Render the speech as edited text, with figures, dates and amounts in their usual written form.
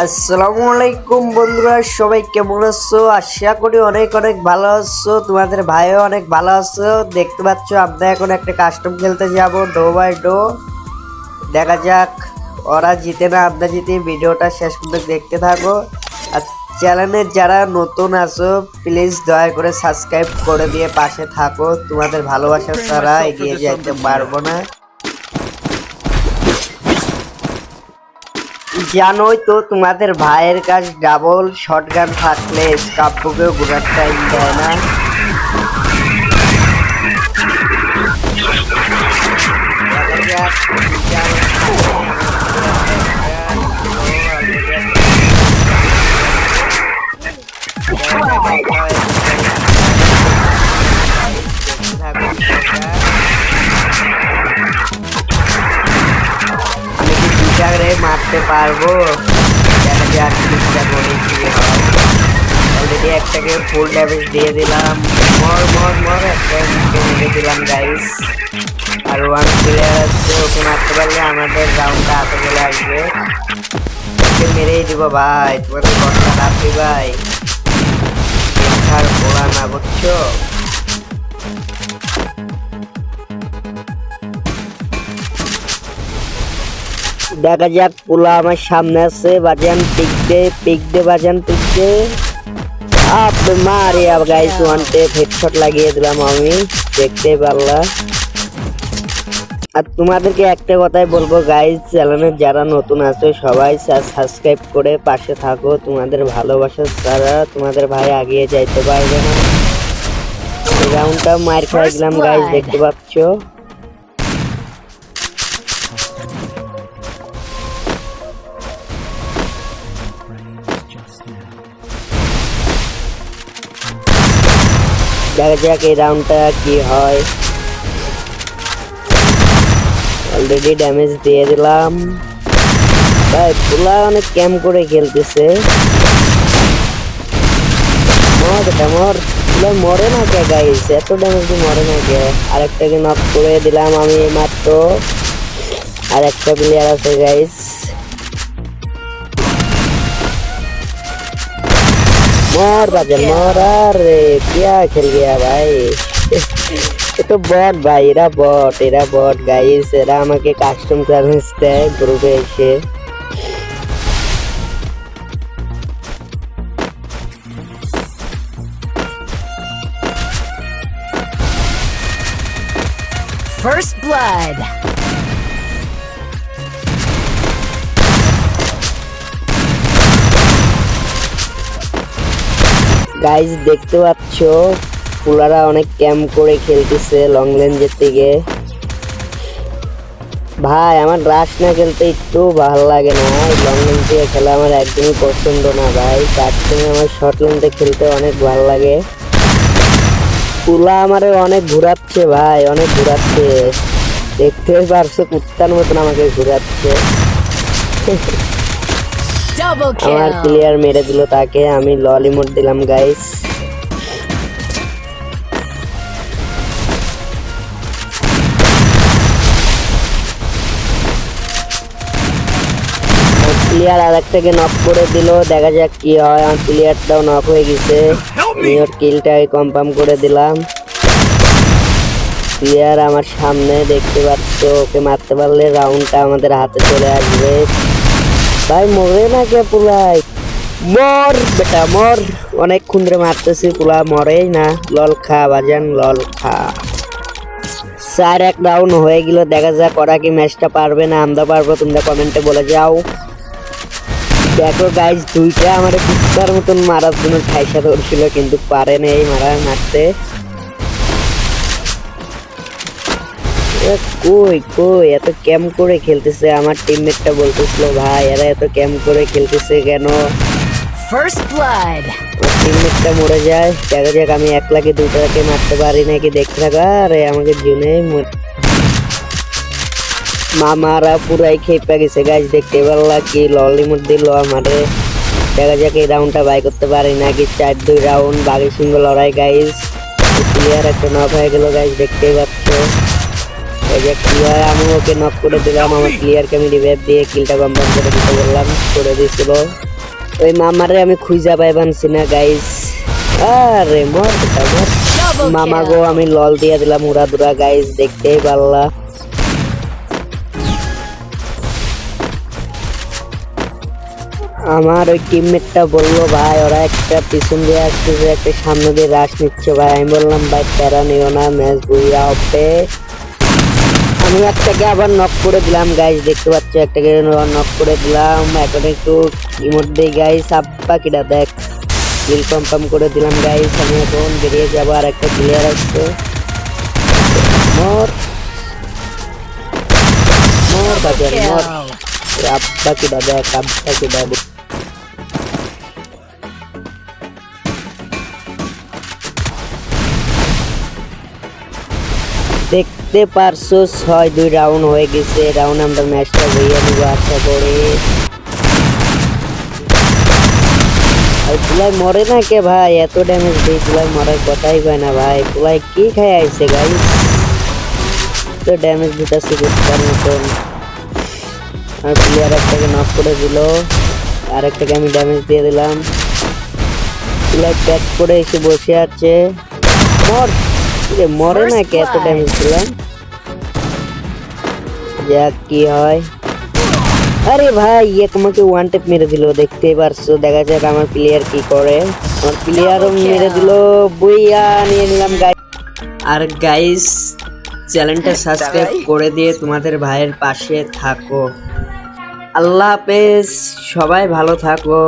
আসসালামু আলাইকুম বন্ধুরা, সবাই কেমন আছো? আশা করি অনেক অনেক ভালো আছো। তোমাদের ভাইও অনেক ভালো আছো। দেখতে পাচ্ছ আমরা এখন একটা কাস্টম খেলতে যাব, ডো বাই ডো। দেখা যাক ওরা জিতে না আমরা জিতে। ভিডিওটা শেষ পর্যন্ত দেখতে থাকো। আর চ্যানেলে যারা নতুন আছো প্লিজ দয়া করে সাবস্ক্রাইব করে দিয়ে পাশে থাকো। তোমাদের ভালোবাসা ছাড়া এগিয়ে যেতে পারবো না। জানোই তো তোমাদের ভাইয়ের কাজ ডাবল শটগান থাকলে স্কাপকেও ঘোরার টাইম দেয় না। মারতে পারবো, দেখা যাক চেষ্টা করে কি হয়। অলরেডি একটাকে ফুল ড্যামেজ দিয়ে দিলাম। মর মর মর, একটা মেরে দিলাম গাইস। আর ওয়ান প্লেয়ার আছে, ওকে মারতে পারলে আমাদের রাউন্ডটা হাতে চলে আসবে। ওকে মেরেই দিব ভাই, তোমাদের কথা রাখি ভাই। দেখার পোড়া না, বুঝছো? দেখা যাক পোলা আমার সামনে আছে। বাজান পিক দে বাজান পিক দে। আপনি মারে গাইস, ওয়ানটে হেডশট লাগিয়ে দিলাম আমি, দেখতে পারলা। আর তোমাদেরকে একটা কথাই বলবো গাইস, চ্যানেলে যারা নতুন আছে সবাই সাবস্ক্রাইব করে পাশে থাকো। তোমাদের ভালোবাসা ছাড়া তোমাদের ভাই এগিয়ে যাইতে পারবে না। রাউন্ডটা মার খাই দিলাম গাইস, দেখতে পাচ্ছ। দেখা যাক এই রাউন্ডটা কি হয়। অলরেডি ড্যামেজ দিয়ে দিলাম ভাই। পোলা অনেক ক্যাম্প করে খেলতেছে। মরে না কে গাইস? এত ড্যামেজ মরে না কে? আরেকটাকে নক করে দিলাম আমি মাত্র। আর একটা প্লেয়ার আছে গাইস। मर बाजन मर। अरे क्या खेल गया भाई। ये तो बॉट भाई, एरा बॉट गाइस। एरा আমাকে কাস্টম সার্ভিস দেয় গ্রুপে এসে। First blood. গাইস দেখতে পাচ্ছ পোলারা অনেক ক্যাম্প করে খেলতেছে লং রেঞ্জের থেকে। ভাই আমার রাশ না খেলতে একটু ভালো লাগে না। লং রেঞ্জ থেকে খেলা আমার একদমই পছন্দ না ভাই। তার থেকে আমার শর্ট রেঞ্জে খেলতে অনেক ভালো লাগে। পোলা আমারে অনেক ঘুরাচ্ছে ভাই, অনেক ঘুরাচ্ছে। দেখতে পারছো কুত্তার মতন আমাকে ঘুরাচ্ছে। আমার প্লেয়ার মেরে দিল তাকে, আমি লল ইমোট দিলাম গাইস। প্লেয়ার আর একটাকে নক করে দিল, দেখা যাক কি হয়। আমার প্লেয়ারটাও নক হয়ে গেছে, আমি ওর কিলটাকে কনফার্ম করে দিলাম। প্লেয়ার আমার সামনে দেখতে পাচ্ছ, ওকে মারতে পারলে রাউন্ডটা আমাদের হাতে চলে আসবে। ভাই মরে না কে পুলাই? মর বেটা মর, অনেকক্ষণ ধরে মারতেছি, পুলা মরেই না। লল খা বাজান, লল খা। 4-1 রাউন্ড হয়ে গেল। দেখা যাক ওরা কি ম্যাচটা পারবে না আমরা পারবো, তোমরা কমেন্টে বলে যাও। দেখো গাইজ, দুইটা আমার কুত্তার মতন মারার জন্য ঠাইসা ধরছিল, কিন্তু পারে না এই মারতে। কই কই এত ক্যাম্প করে খেলতেছে? আমার টিমমেটটা বলতেছিল ভাই এরা এত ক্যাম্প করে খেলতেছে কেন? First blood. টিমমেটটা মরে যায়। দেখা যাক আমি একলাকে দুইটাকে মারতে পারি নাকি, দেখতে থাকা। আরে আমাকে জুনে মামারা পুরাই খেপে গেছে গাইজ, দেখতে পারলা কি ললিমুট দিল আমারে। দেখা যাক এই রাউন্ডটা বাই করতে পারি নাকি। 4-2 রাউন্ড, বাঘের সঙ্গে লড়াই গাইজ। প্লেয়ার একটা নক হয়ে গেল গাইজ, দেখতেই পাচ্ছ। আমি ওকে নক করে দিলাম, আমার প্লেয়ারকে আমি রিভাইভ দিয়ে কিলটা কনফার্ম করে দিতে বললাম, করে দিয়েছিল। ওই মামারে আমি খুঁজা পাইবানছি না গাইস। আরে মর বেটা মর। Double মামা kill. গো আমি লল দিয়ে দিলাম উড়া দুরা গাইস, দেখতেই পারলা। আমার ওই টিমমেটটা বললো ভাই ওরা একটা পিছন দিয়ে আসতেছে, একটা সামনে দিয়ে রাশ নিচ্ছে ভাই। আমি বললাম ভাই প্যারা নিও না, ম্যাচ বুইয়া হবে। আমি একটাকে আবার নক করে দিলাম গাইস, দেখতে পাচ্ছ একটাকে নক করে দিলাম। এখন একটু ইমোট দেই গাইস। আব্বা কিটা দেখ, কিল কনফার্ম করে দিলাম গাইস। আমি এখন বেরিয়ে যাবো, আর একটা প্লেয়ার আসছে। মর মর বাজার মর। Kill. আব্বা কিটা দেখ, আব্বা কিটা দেখ। দেখতে পারছো 6-2 রাউন্ড হয়ে গেছে। রাউন্ড আমরা ম্যাচটা হইয়া নিব আশা করি। আর পুলাই মরে না কে ভাই, এত ড্যামেজ দিই পুলাই মরার কথাই কয় না ভাই। পুলাই কি খাই আইছে গাইস, তো ড্যামেজ দিতেছে বুঝবার মতন। আর প্লেয়ার একটাকে নক করে দিল, আর একটাকে আমি ড্যামেজ দিয়ে দিলাম। পুলাই প্যাক করে এসে বসে আছে। মর মরে না কে, এত ড্যামেজ দিলাম। যাক কি হয়। আরে ভাই আমাকে ওয়ান টেপ মেরে দিল, দেখতেই পারছো। দেখা যাক আমার প্লেয়ার কি করে। আমার প্লেয়ারও মেরে দিল, বইয়া নিয়ে নিলাম গাইস। আর গাইস চ্যানেলটা সাবস্ক্রাইব করে দিয়ে তোমাদের ভাইয়ের পাশে থাকো। আল্লাহ হাফেজ, সবাই ভালো থাকো।